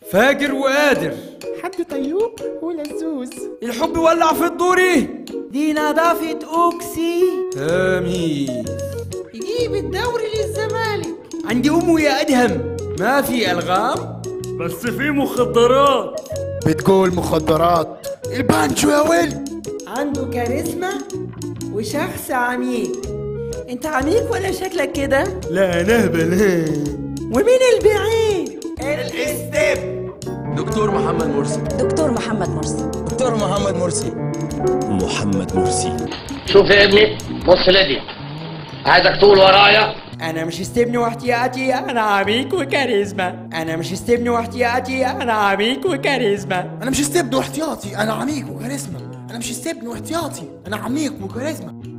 فاجر وقادر. حد طيوب ولزوز. الحب ولع في الدوري. دي نظافة أوكسي. تمييز. يجيب الدوري للزمالك. عندي أمه يا أدهم. ما في ألغام بس في مخدرات. بتقول مخدرات؟ البانشو يا ولد. عنده كاريزما وشخص عميق. انت عميق ولا شكلك كده؟ لا نهبل. ومين البعيد؟ الاستب. دكتور محمد مرسي. دكتور محمد مرسي. دكتور محمد مرسي. محمد مرسي. شوف يا ابني، بص لدي، عايزك تقول ورايا. أنا مش استبن واحتياطي، أنا عميق وكاريزما. أنا مش استبن واحتياطي، أنا عميق وكاريزما. انا مش استبن واحتياطي، انا عميق وكاريزما. انا مش استبن واحتياطي، انا عميق وكاريزما.